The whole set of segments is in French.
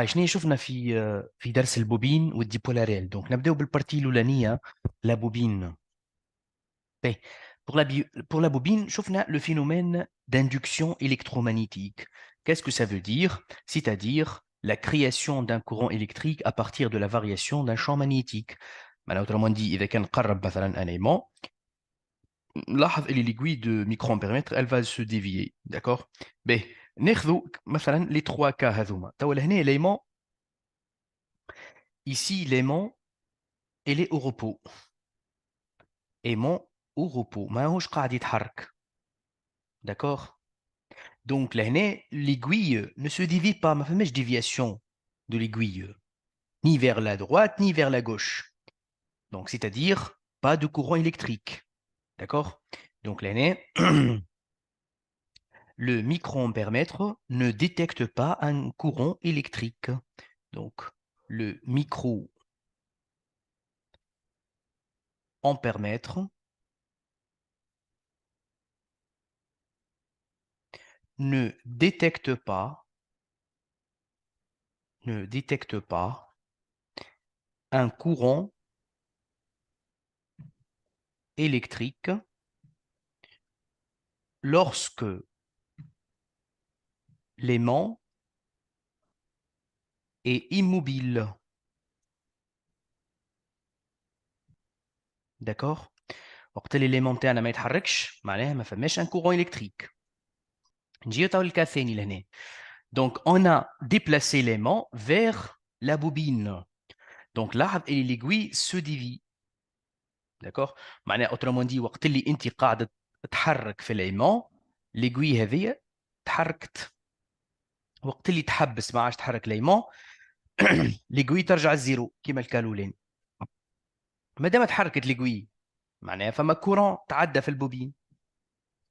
شنو شفنا في درس البوبين والديبولاريل. دونك نبداو بالبارتي الاولانيه، لا بوبين. طيب، pour la bobine, شفنا le phénomène d'induction électromagnétique. Qu'est-ce que ça veut dire? C'est-à-dire la création d'un courant électrique à partir de la variation d'un champ magnétique. معناها autrement dit, إذا كان قرب مثلا un aimant، لاحظ اللي l'aiguille de microampèremètre elle va se dévier. D'accord. Ben, ناخذوا مثلا les trois cas هذوما. توا لهنا l'aimant، ici l'aimant il est au repos. Aimant au repos ماهوش قاعد يتحرك. D'accord. Donc لهنا l'aiguille ne se dévie pas، ما فماش déviation de l'aiguille ni vers la droite ni vers la gauche. Donc c'est-à-dire pas de courant électrique. D'accord. Donc l'année, le micro-ampèremètre ne détecte pas un courant électrique. Donc le micro-ampèremètre ne détecte pas un courant électrique lorsque l'aimant est immobile. D'accord. وقت اللي l'élément تاعنا ما يتحركش معناها ما فماش un courant électrique. نجيو تاو الكا الثاني لهنا. Donc on a déplacé l'aimant vers la bobine. Donc لاحظ اللي l'aiguille se dévie. D'accord. معناها autrement dit وقت اللي انت قاعده تتحرك في l'aimant، l'aiguille هذه تحركت. وقت اللي تحبس ما عادش تحرك l'aimant، l'aiguille ترجع الزيرو كيما الكالولين. ما دام تحركت l'aiguille معناها فما كورون تعدى في البوبين.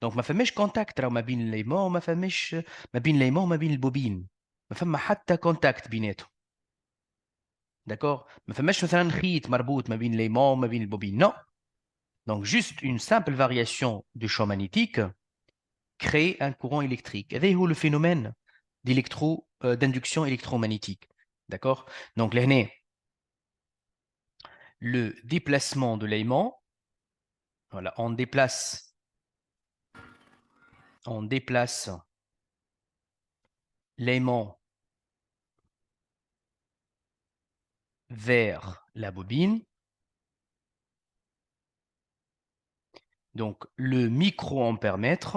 دونك ما فماش كونتاكت راهو ما بين الليمون وما فماش، ما بين الليمون وما بين البوبين ما فما حتى كونتاكت بيناتهم. داكور. ما فماش مثلا خيط مربوط ما بين الليمون وما بين البوبين، نو. دونك جوست اون سامبل فارياسيون دو شو مانيتيك crée un courant électrique. هذا هو le phénomène d'induction électromagnétique. D'accord. Donc لهنا le déplacement de l'aimant، voilà, on déplace l'aimant vers la bobine. Donc le micro-ampèremètre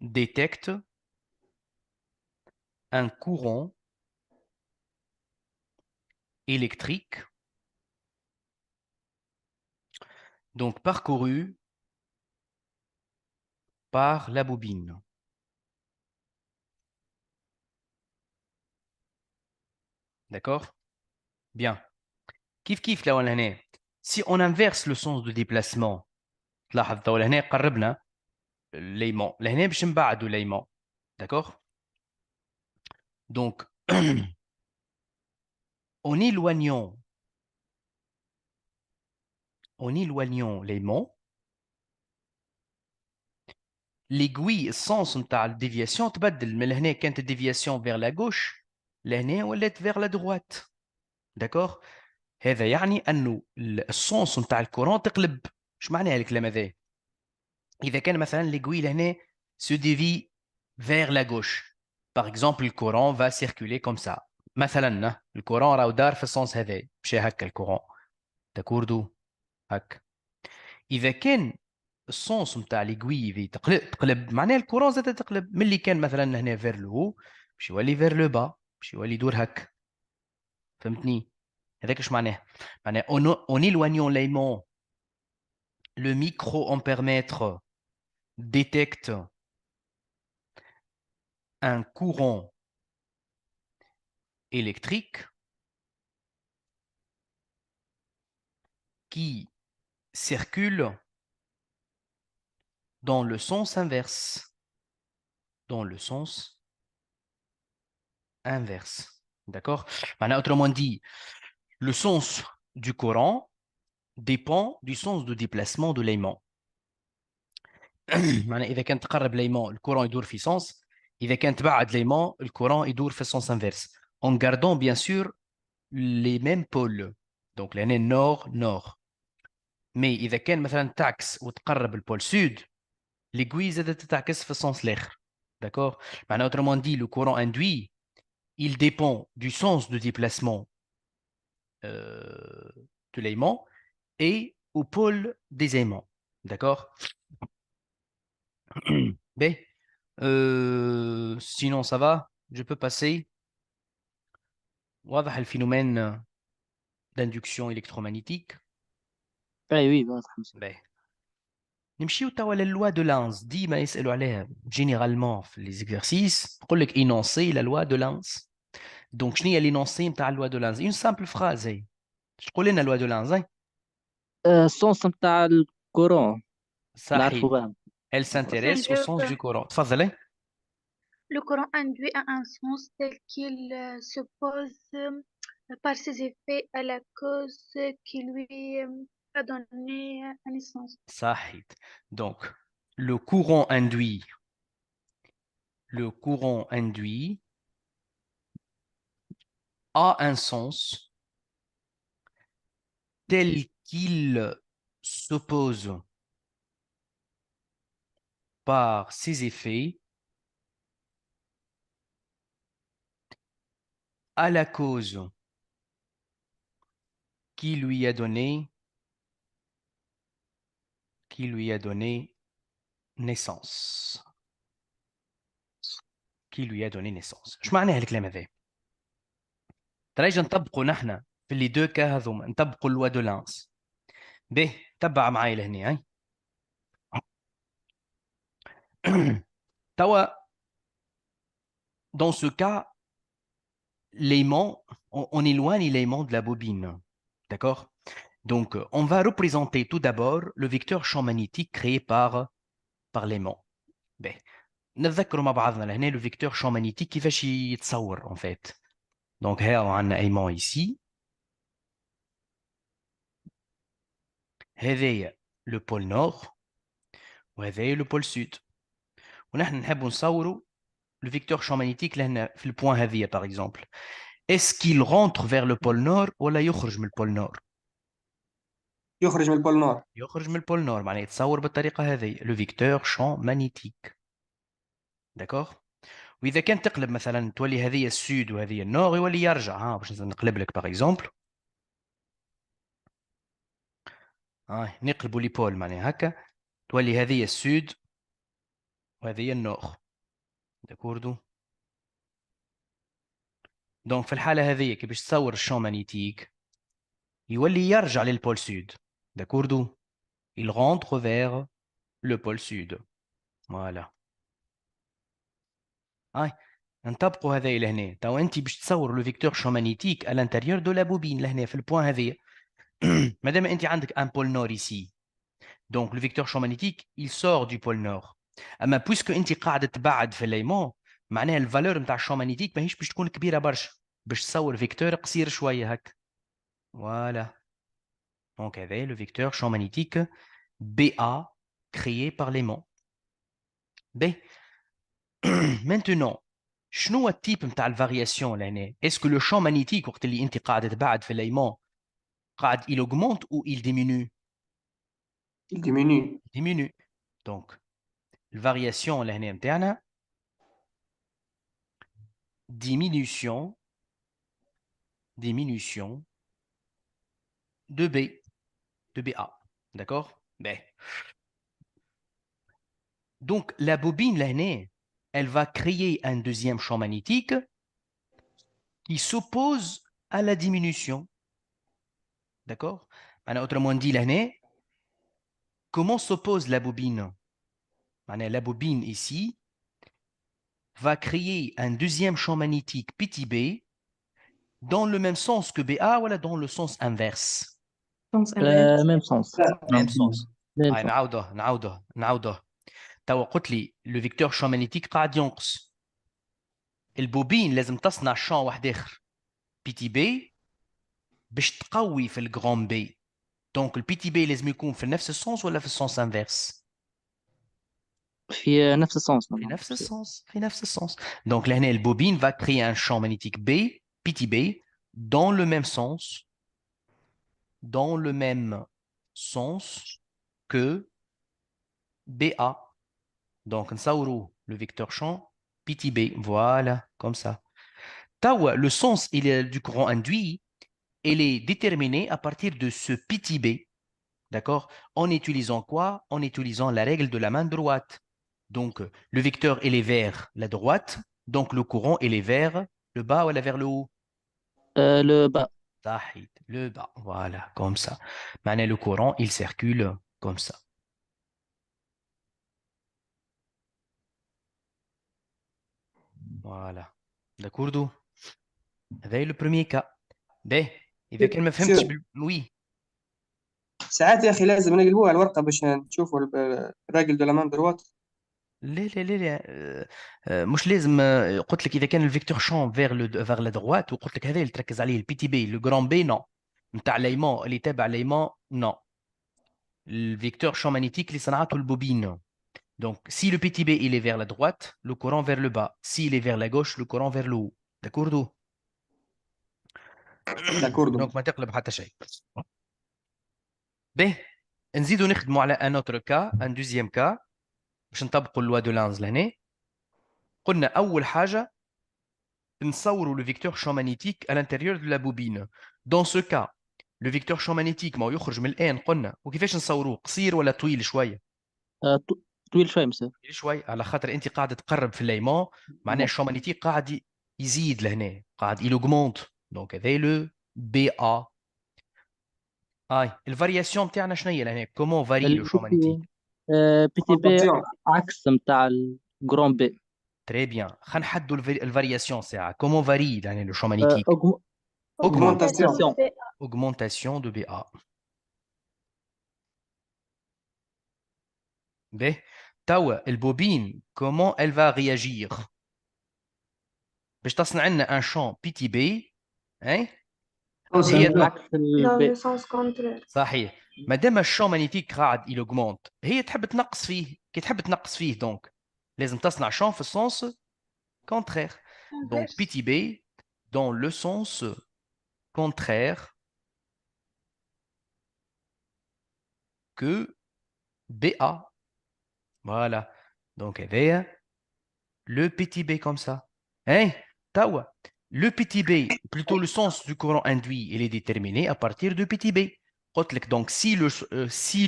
détecte un courant électrique donc parcouru par la bobine. D'accord. Bien. كيف كيف لو هنا si on inverse le sens de déplacement، تلاحظ تو لهنا قربنا l'aimant، لهنا باش نبعدوا l'aimant. D'accord. Donc en éloignant l'aimant، l'aiguille السونس نتاع الديفياسيون تبدل. من هنا كانت الديفياسيون vers la gauche، لهنا ولات vers la droite. داكور. هذا يعني انه السونس نتاع الكورون تقلب. اش معناها الكلام هذا؟ اذا كان مثلا l'aiguille هنا se dévie vers la gauche، par exemple le courant va circuler comme ça. مثلا الكورون راهو دار في السونس هذا، مشى هكا الكورون. داكوردو هكا. اذا كان السونس نتاع l'aiguille تقلب معناها الكورون زاد تقلب. ملي كان مثلا هنا فير لو هو باش يولي فير لو با، باش يولي يدور هكا. فهمتني؟ هذاك اش معناه؟ معناه en éloignant l'aimant، le micro-ampèremètre détecte un courant électrique qui circule dans le sens inverse. Dans le sens inverse. D'accord? Autrement dit, le sens du courant dépend du sens de déplacement de l'aimant. إذا كان تقرب l'aimant الكورون يدور في sens، إذا كان تبعد l'aimant الكورون يدور في السونس inverse. en gardant bien sûr les mêmes pôles. Donc l'année nord. Mais إذا كان مثلا تعكس وتقرب البول sud, l'aiguille زادت تتعكس في السens l'autre. D'accord? معناها autrement dit, le courant induit, il dépend du sens de déplacement de l'aimant et au pôle des aimants. D'accord? Ben, sinon ça va, je peux passer. واضح le phénomène d'induction électromagnétique. oui, واضح. Ben, نمشيو توا للوا de Lenz. ديما يسألوا عليها généralement في les exercices. يقول لك énoncer la loi de Lenz. Donc شنو هي l'énoncé نتاع loi de Lenz؟ Une simple phrase هي. تقول لنا loi de Lenz؟ السونس نتاع الكورون صحيح. نعرفوها. Elle s'intéresse au sens du Coran. تفضلي. Le courant induit a un sens tel qu'il s'oppose par ses effets à la cause qui lui a donné naissance. صحيح. Donc, le courant induit a un sens tel qu'il s'oppose par ses effets à la cause qui lui a donné naissance. Qui lui a donné naissance. ايش معناها الكلام هذا؟ ترى نطبقوا نحن في لي دو كا هذوما نطبقوا اللوا دو لانس. به تبع معايا لهنا هاي. توا dans ce cas l'aimant, on éloigne l'aimant de la bobine. D'accord? Donc, on va représenter tout d'abord le vecteur champ magnétique créé par l'aimant. نتذكروا مع بعضنا لهنا le vecteur champ magnétique كيفاش يتصور en fait. Donc, ها عندنا aimant ici. هذايا le pôle nord وهذايا le pôle sud. ونحن نحب نصوروا le vecteur champ magnétique لهنا في البوان هذيا par exemple. Est-ce qu'il rentre vers le pôle nord ولا يخرج من البول نور؟ يخرج من البول نور. يخرج من البول نور معناه يتصور بالطريقه هذه لو فيكتور شون مانيتيك. داكوغ. واذا كان تقلب مثلا تولي هذه السود وهذه النور يولي يرجع. ها باش نقلب لك باغ اكزومبل. نقلبوا لي بول معناها هكا تولي هذه السود وهذه النور. داكوردو. دونك في الحاله هذه كي باش تصور الشون مانيتيك يولي يرجع للبول سود. داكوردو. il rentre vers le pôle sud. Voilà. نطبقوا هذا الى هنا. تو انت باش تصور لو فيكتور شون مانيتيك à l'intérieur de la bobine لهنا في البوان هذه. مادام انت عندك un pôle nord ici. Donc le vecteur champ magnétique il sort du pôle nord. اما puisque انت قاعده تبعد في الايمون معناها الفالور نتاع الشون مانيتيك ماهيش باش تكون كبيره برشا. باش تصور فيكتور قصير شويه هكا. Voilà. Donc هذا le vecteur champ magnétique BA créé par l'aimant. B. Maintenant, شنو هو التيب نتاع الفارياسيون لهنا؟ اسكو لو شون مانيتيك وقت اللي انت قاعد تبعد في الايمون قاعد il augmente ou il diminue؟ Il diminue. diminue. Donc الفارياسيون لهنا نتاعنا diminution de B de BA. D'accord? Ben. Donc la bobine لهنا elle va créer un deuxième champ magnétique qui s'oppose à la diminution. D'accord? Autrement dit لهنا comment s'oppose la bobine? La bobine ici va créer un deuxième champ magnétique petit b dans le même sens que BA ou dans le sens inverse. même sens. Même sens. même sens. نعاوده. توا قلت لي le vecteur champ magnétique قاعد ينقص. البوبين لازم تصنع شان واحد اخر بي بي باش تقوي في الجرام بي. دونك البي بي لازم يكون في نفس السونس ولا في السونس انفيرس؟ في نفس السونس. في نفس السونس. دونك لهنا البوبين va créer un champ magnétique B petit b dans le même sens que BA. Donc, نصوروا le vecteur champ petit b. Voilà, comme ça. Tawa, le sens du courant induit, il est déterminé à partir de ce petit b. D'accord? En utilisant quoi? En utilisant la règle de la main droite. Donc, le vecteur, il est vers la droite. Donc, le courant, il est vers le bas ou vers le haut? Le bas. Le bas. Voilà, comme ça. Maintenant, le courant, il circule comme ça. Voilà. D'accord? هذا le premier cas. باهي إذا كان ما فهمتش سير وي. ساعات يا اخي لازم نقلبوها على الورقه باش نشوفوا الراجل دو لامان دروات. لا لا لا لا مش لازم قلت لك اذا كان الفيكتور شون فيغ لا دروات وقلت لك هذا اللي تركز عليه البي بي لو جران بي نو نتاع ليمون اللي تابع ليمون نو الفيكتور شون مانيتيك اللي صنعته البوبين. Donc, si le petit b il est vers la droite, le courant vers le bas. S'il est vers la gauche, le courant vers le haut. D'accord? داكوردو. Donc, ما تقلب حتى شيء. به نزيدو نخدموا على ان اوتر كا ان دوزيام كا باش نطبقوا اللوا دو لانز لهنا. قلنا اول حاجه نصوروا le vecteur champ magnétique à l'intérieur de la bobine. Dans ce cas, le vecteur champ magnétique ما يخرج من الان قلنا وكيفاش نصوروه؟ قصير ولا طويل شويه؟ طويل شوي مسافر. طويل شوي على خاطر انت قاعد تقرب في الليمون معناها الشون مانيتيك قاعد يزيد لهنا قاعد يلوغمونت. دونك هذا لو بي ا. الفارياسيون نتاعنا شنو هي لهنا؟ كومون فاري لو شون مانيتيك؟ بي تي بي عكس نتاع الجران بي. تري بيان. خلينا نحدوا الفارياسيون ساعه. كومون فاري يعني لو شون مانيتيك؟ Augmentation. Augmentation de BA. B. Tawa, le bobine, comment elle va réagir? باش تصنع لنا un champ petit b, hein? Dans le sens contraire. صحيح. ما دام الشون مانيتيك قاعد il augmente, هي تحب تنقص فيه. كي تحب تنقص فيه دونك لازم تصنع champ في السونس contraire. Donc petit b dans le sens contraire que BA. Voilà. Donc, le petit b comme ça. Hein? Tawa. Le petit b, plutôt le sens du courant induit, il est déterminé à partir de petit b. Donc, si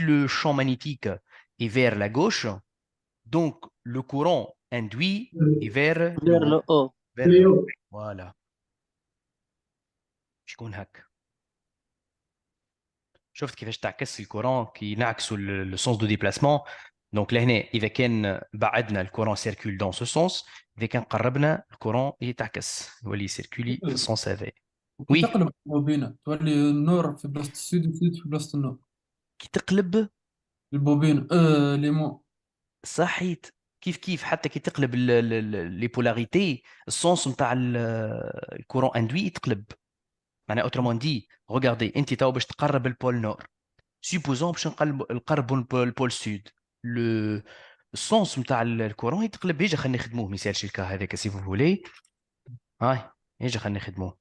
le champ magnétique est vers la gauche, donc le courant induit est vers le haut. Vers le haut. Voilà. شكون هك؟ شفت كيفاش تعكس الكورون كي نعكسوا le sens de déplacement. Donc لهنا إذا كان بعدنا الكورون circule dans ce sens. إذا كان قربنا الكورون يتعكس يولي سيركولي في السونس هذا. وي. تقلب البوبينة تولي النور في بلاصة السود والسود في بلاصة النور. كي تقلب البوبينة ليمون. صحيت. كيف حتى كي تقلب لي بولاريتي السونس نتاع الكورون اندوي يتقلب. معناها اوترومون دي ريغاردي انت تو باش تقرب البول نور. سيبوزون باش نقربوا البول سود. لو السونس نتاع الكورون يتقلب. يجي خلينا نخدموه ما يسالش الكا هذاك سي فو فولي. هاي يجي خلينا نخدموه.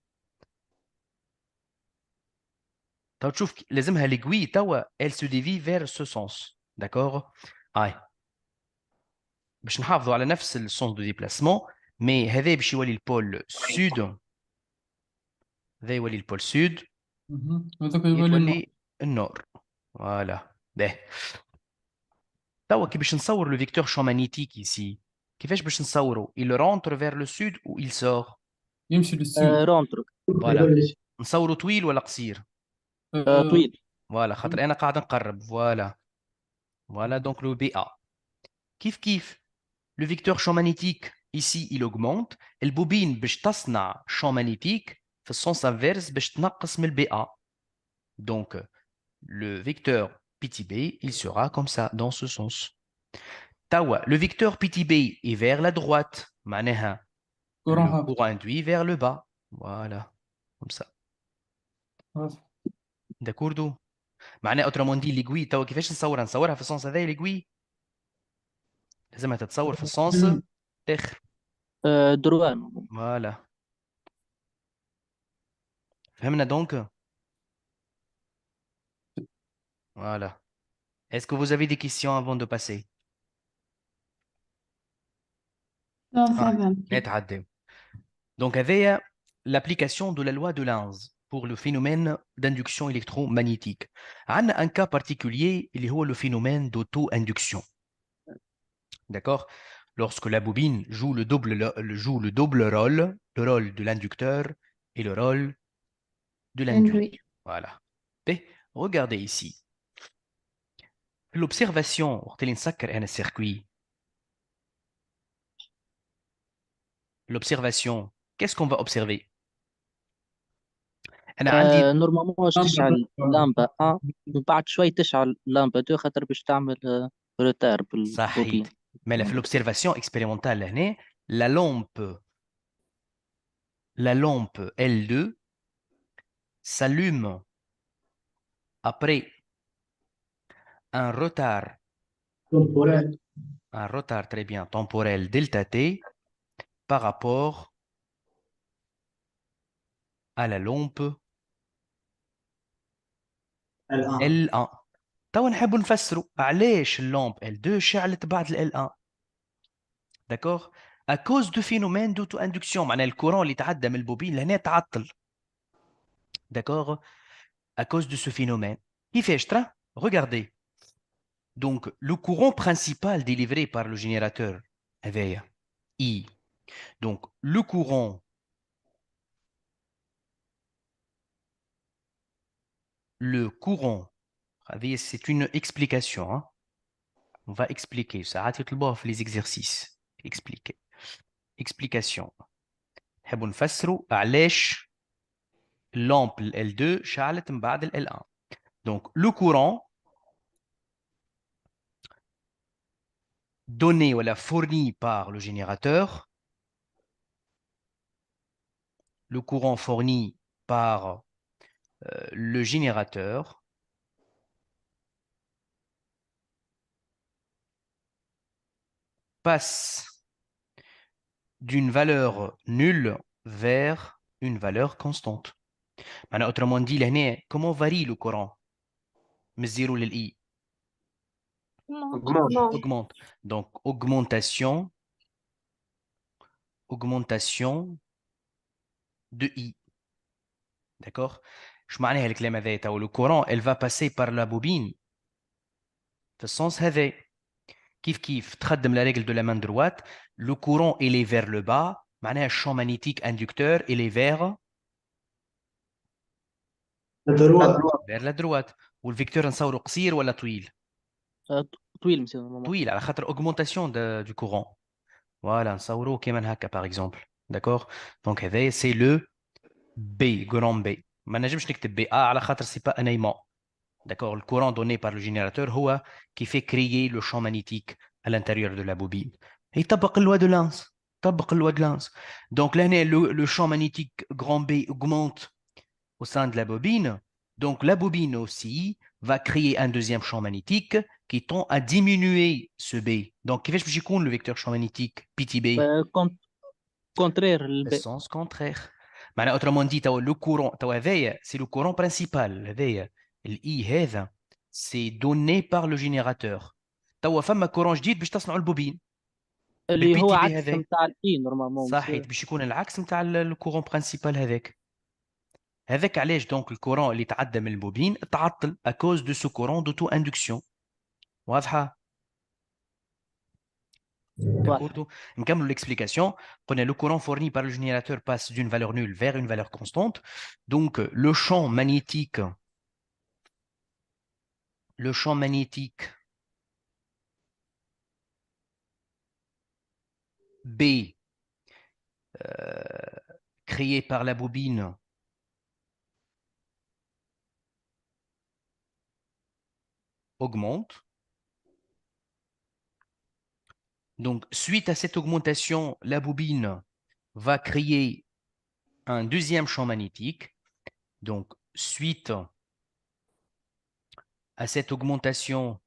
تو تشوف لازمها ليغوي توا elle se dévie vers ce sens. d'accord. هاي باش نحافظوا على نفس السونس دو ديبلاسمون مي هذا باش يولي البول سود. هذا يولي البول سود. هذاك يولي النور. فوالا. باهي. توا كي باش نصور لو فيكتور شون مانيتيك ايسي كيفاش باش نصورو؟ il rentre vers le sud ou il sort؟ يمشي للسود. رونتر. فوالا. نصورو طويل ولا قصير؟ طويل. فوالا خاطر انا قاعد نقرب. فوالا. فوالا دونك لو بي ا. كيف le vecteur champ magnétique ici il augmente. البوبين باش تصنع champ magnétique في السونس انفيرس باش تنقص من البي ا. donc le vecteur petit b il sera comme ça dans ce sens. Tawa, le vecteur petit b est vers la droite. معناها le courant induit vers le bas. Voilà, comme ça. D'accord. معناها autrement dit l'aiguille توا كيفاش نصورها في السونس هذا l'aiguille لازمها تتصور في السونس اخر. دروان. فوالا. فهمنا donc? Voilà. Est-ce que vous avez des questions avant de passer? Non, Ah, ça va. نتعداو. Donc, هذايا l'application de la loi de Lenz pour le phénomène d'induction électromagnétique. عندنا un cas particulier, اللي هو le phénomène d'auto-induction. D'accord? Lorsque la bobine joue le double rôle, le rôle de l'inducteur et le rôle de l'induit. Induit. Voilà. Et regardez ici. L'observation, وقت اللي نسكر أنا السيركوي. L'observation, qu'est-ce qu'on va observer? أنا عندي نورمالمون باش تشعل لامبة من بعد شوي تشعل لامبة 2 خاطر باش تعمل روتار بالبوبين. صحيح. Mais là, في l'observation expérimentale هنا, la lampe L2 s'allume après un retard très bien temporel delta t par rapport à la lampe L1. توا نحب نفسروا علاش اللامب L2 شعلت بعد ال L1. D'accord? À cause du phénomène d'auto-induction, معناها الكورون اللي تعدى من البوبين لهنا تعطل. D'accord? À cause de ce phénomène. كيفاش ترى؟ Regardez. Donc, le courant principal délivré par le générateur, هذايا I. Donc, le courant c'est une explication. Hein? On va expliquer. Ça les exercices. Expliquer. Explication. نحب نفسروا علاش اللامب L2 شعلت من بعد ال L1. Donc, le courant donné ou fourni par le générateur, le courant fourni par le générateur passe d'une valeur nulle vers une valeur constante. Autrement dit, comment varie le courant? من 0 لل I augmente. Donc, augmentation de I. D'accord? Je معناها الكلام هذا le courant, elle va passer par la bobine في السens هذا. كيف تخدم la règle de la main droite, le courant il est vers le bas, معناها le champ magnétique inducteur il est vers la droite. والفيكتور نصوره قصير ولا طويل؟ طويل مسيو نورمالمون. طويل على خاطر augmentation du courant. Voilà, نصوره كيما هكا par exemple. D'accord? Donc هذا c'est le B, grand B. ما نجمش نكتب BA على خاطر c'est pas un aimant. D'accord? Le courant donné par le générateur هو qui fait créer le champ magnétique à l'intérieur de la bobine. Et طبق loi de Lenz. طبق loi de Lenz. Donc là, le champ magnétique grand B augmente au sein de la bobine. Donc la bobine aussi va créer un deuxième champ magnétique qui tend à diminuer ce B. Donc كيفاش باش يكون le vecteur champ magnétique PTB? Contraire Le sens contraire. معناها autrement dit le courant c'est le courant principal هذايا الإي هذا c'est donné par le générateur. توا فما كورون جديد باش تصنعوا البوبين اللي هو عكس نتاع الإي نورمالمون. صحيح باش يكون العكس نتاع الكورون برينسيبال هذاك علاش دونك الكورون اللي تعدى من البوبين تعطل à cause de ce courant d'auto-induction. واضحه؟ D'accord. Comme l'explication, le courant fourni par le générateur passe d'une valeur nulle vers une valeur constante. Donc, le champ magnétique B créé par la bobine augmente. Donc, suite à cette augmentation, la bobine va créer un deuxième champ magnétique. Donc, suite à cette augmentation,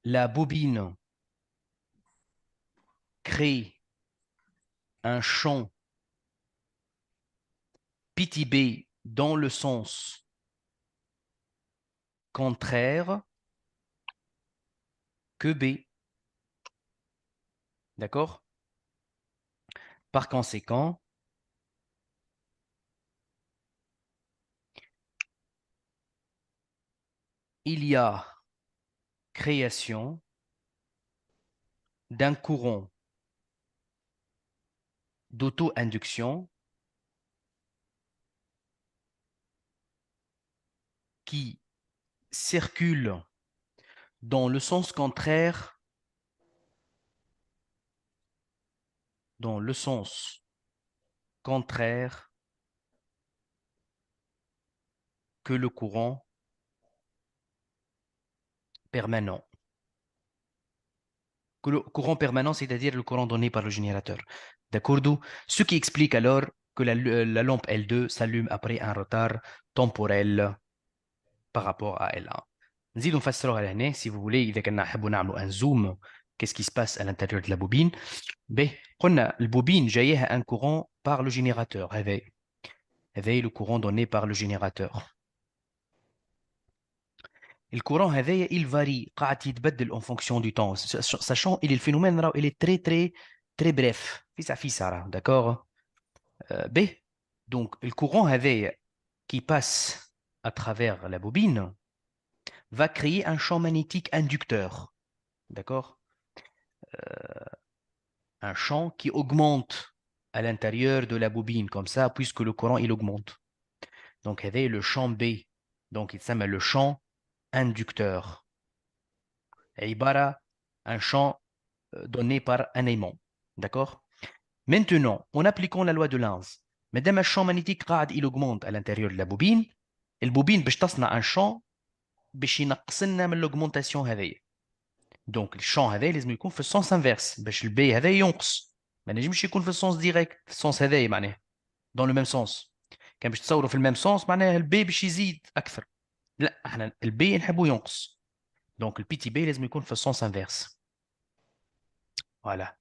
la bobine crée un champ petit b dans le sens contraire que B. D'accord? Par conséquent, il y a création d'un courant d'auto-induction qui circule dans le sens contraire, que le courant permanent. Que le courant permanent, c'est-à-dire le courant donné par le générateur. D'accord? Ce qui explique alors que la lampe L2 s'allume après un retard temporel par rapport à L1. نزيدوا نفسروا على هنا si vous voulez إذا كنا نحبوا نعملوا un zoom qu'est-ce qui se passe à l'intérieur de la bobine. قلنا البوبين جايها un courant par le générateur. هذا le courant donné par le générateur. Le courant هذايا il varie قاعد يتبدل en fonction du temps, sachant il est le phénomène il est très bref في ساعة d'accord. Donc le courant هذايا qui passe à travers la bobine va créer un champ magnétique inducteur, d'accord, un champ qui augmente à l'intérieur de la bobine comme ça puisque le courant il augmente. Donc il y avait le champ B, donc il s'appelle le champ inducteur. Et un champ donné par un aimant, d'accord. Maintenant, en appliquant la loi de Lenz, madame un champ magnétique il augmente à l'intérieur de la bobine, et la bobine باش تصنع un champ باش ينقص لنا من l'augmentation هذه. Donc le champ هذا لازم يكون في السونس انفيرس باش البي هذا ينقص، ما نجمش يكون في السونس ديريكت، السونس هذا معناه dans le même sens. كان باش تصوروا في الميم سونس معناها البي باش يزيد اكثر، لا احنا البي نحبوا ينقص، donc le petit b لازم يكون في السونس انفيرس. Voilà.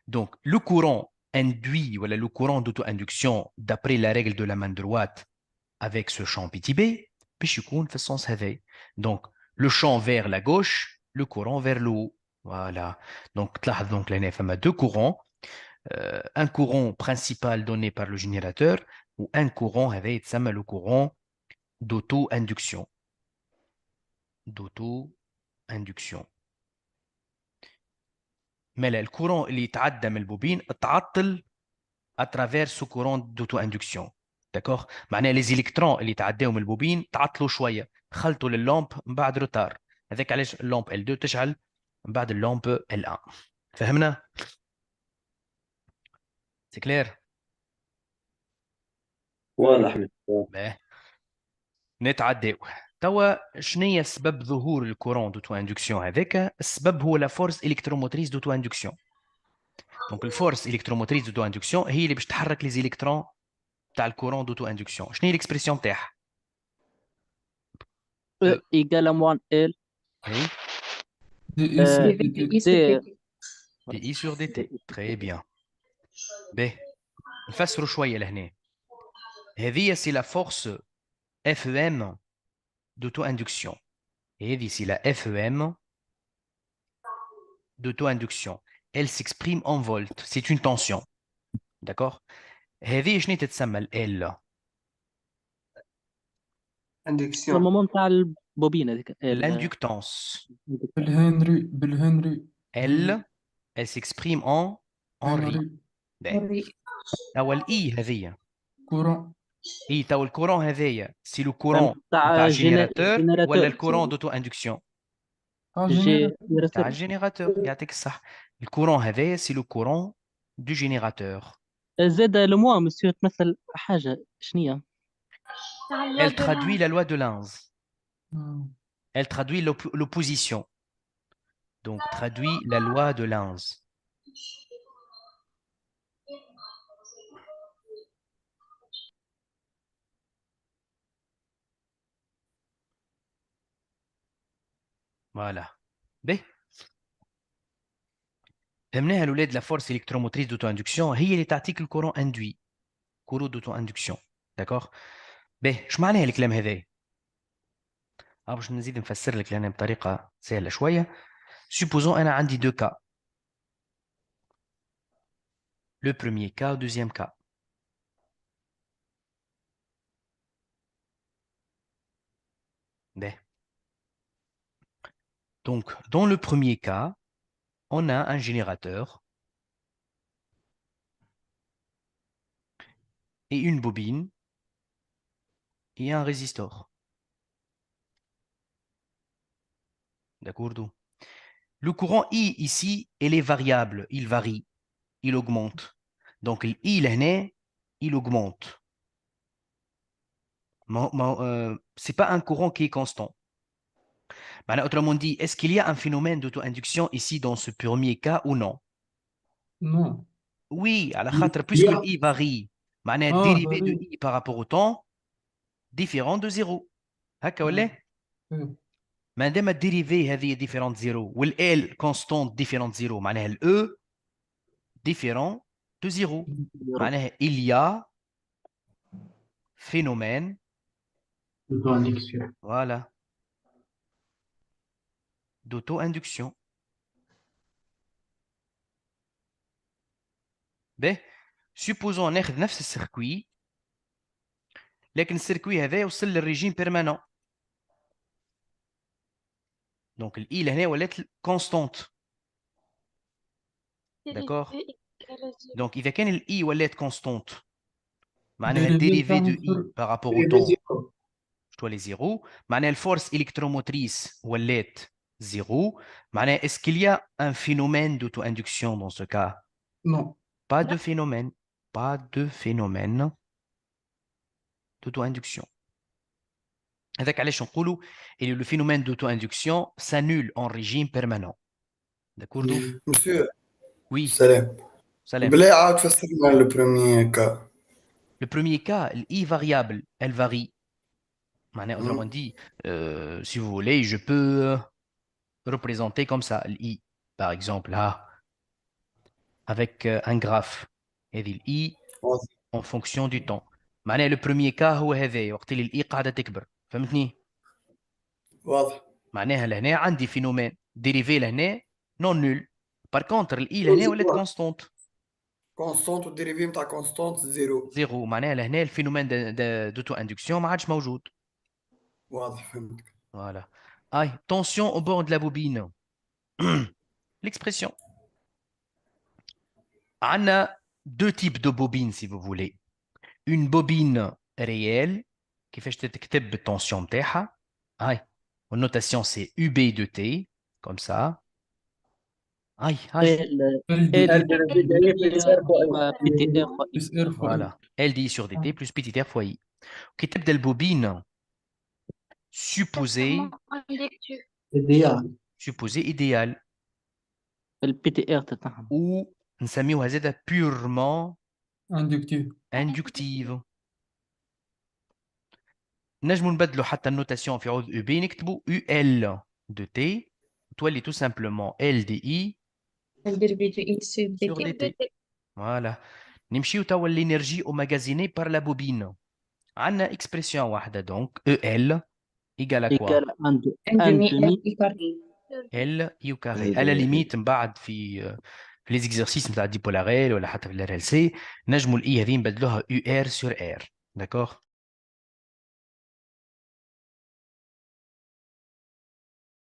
Donc le courant induit ou le courant d'auto-induction d'après la règle de la main droite avec ce champ petit b باش يكون في السونس هذا. Donc le champ vers la gauche, le courant vers le haut. Voilà. Donc, donc là, il y a deux courants. Un courant principal donné par le générateur ou un courant avec le courant d'auto-induction. D'auto-induction. Mais là, le courant il يتعدى من البوبين تعطل à travers ce courant d'auto-induction. D'accord? معناها les électrons اللي يتعداو من البوبين تعطلوا شويه، خلطوا لللامب من بعد روتار. هذاك علاش اللامب L2 تشعل من بعد اللامب L1. فهمنا؟ سي كلير؟ واضح. نتعداو. توا شنو هي سبب ظهور الكورون دوتو اندكسيون هذاك؟ السبب هو لا فورس الكتروموتريس دوتو اندكسيون. دونك الفورس الكتروموتريس دوتو اندكسيون هي اللي باش تحرك لي زيليكترون تاع الكورون دوتو اندكسيون. شنو هي الاكسبرسيون تاعها؟ E égale à moins L Oui. دي سي دي تي. D دي اي سور دي تي. تري بيان. باهي نفسروا شويه لهنا. هذه سي لا فورس اف ام d'auto-induction. Et ici, la FEM d'auto-induction, elle s'exprime en volts. C'est une tension. D'accord? هذه شنو تتسمى L. اندكسيون المومون تاع البوبين هذيك L'inductance. بالهنري L, elle s'exprime en Henry. هنري أو الإي هذه. كورون. إي تو الكورون هذايا سي لو كورون تاع تاع الجينيراتور ولا جينيراتور الكورون دوتو اندكسيون؟ تاع جينيراتور الجينيراتور. يعطيك الصح. الكورون هذايا سي لو كورون دو جينيراتور. زاد لو موا مسيو تمثل حاجة شنية Elle traduit la loi de Lenz. Elle traduit l'opposition. Donc, traduit la loi de Lenz. Voilà. B. فهمناها الأولاد. La force électromotrice d'auto-induction هي اللي تعطيك le courant induit. Courant d'auto-induction. d'accord. باهي شو معناها الكلام هذا؟ باش نزيد نفسر لك لأن بطريقة سهلة شوية. supposons أنا عندي deux cas. Le premier cas, deuxième cas. باهي. Donc, dans le premier cas, on a un générateur et une bobine et un résistor. D'accord? Le courant I ici, il est variable, il varie, il augmente. Donc, le I, il augmente. Ce n'est pas un courant qui est constant. Autrement dit, est-ce qu'il y a un phénomène d'auto-induction ici dans ce premier cas ou non? Non. Oui, à la khatre, puisque le I varie, dérivé de varie. I par rapport au temps, différent de 0. هكا ولا؟ إيه. ما دام الديريفي هذه différent de 0 والال constante différent de 0 معناها ال E différent de 0 معناها il y a phénomène voilà d'auto-induction. باهي supposons ناخذ نفس السيركوي لكن السيركوي هذا يوصل للريجيم بيرمانون. دونك الاي لهنا ولات كونستونت. داكور. دونك اذا كان الاي ولات كونستونت معناها الديريفي دو اي بارابور او طون تولي زيرو معناها الفورس الكتروموتريس ولات زيرو معناها est-ce qu'il y a un phénomène d'auto-induction dans ce cas? Non. Pas de phénomène. Pas de phénomène d'auto-induction. هذاك علاش نقولوا اللي le phénomène d'auto-induction s'annule en régime permanent. D'accord? Monsieur, Oui. salam. Salam. بلا عاود فسر لنا le premier cas. Le premier cas, l'I variable, elle varie. Autrement dit, si vous voulez, je peux représenter comme ça, l'I, par exemple, là, avec un graphe. Et l'I en fonction du temps. Le premier cas, هو هذا وقت اللي الإي قاعدة تكبر. فهمتني؟ واضح. معناها لهنا عندي فينومين ديريفي لهنا نون نول. بار كونتر الإي لهنا ولات كونستونت. كونستونت والديريفي نتاع كونستونت زيرو. زيرو معناها لهنا الفينومين دوتو اندكسيون ما عادش موجود. واضح فهمتك. Voilà. Aïe, tension au bord de la bobine. L'expression. On a deux types de bobines, si vous voulez. Une bobine réelle, qui fait que tension تاعها. Aïe. En notation, c'est UB de T, comme ça. Aïe, aïe. Voilà. LDI sur DT plus petit R fois I. Qui type de bobine supposée idéale. Ou نسميوها زادة purement inductive. نجمو نبدلو حتى النوتاسيون في عوض UB نكتبو UL de T تولي tout simplement LDI sur DT. Voilà. نمشيو توا l'énergie emmagasinée par la bobine. عندنا expression واحدة donc EL égale à quoi? L I au carré. À la limite من بعد في les exercices نتاع الديبولاريل ولا حتى في الار ال سي نجموا الاي هذه نبدلوها UR sur R. D'accord?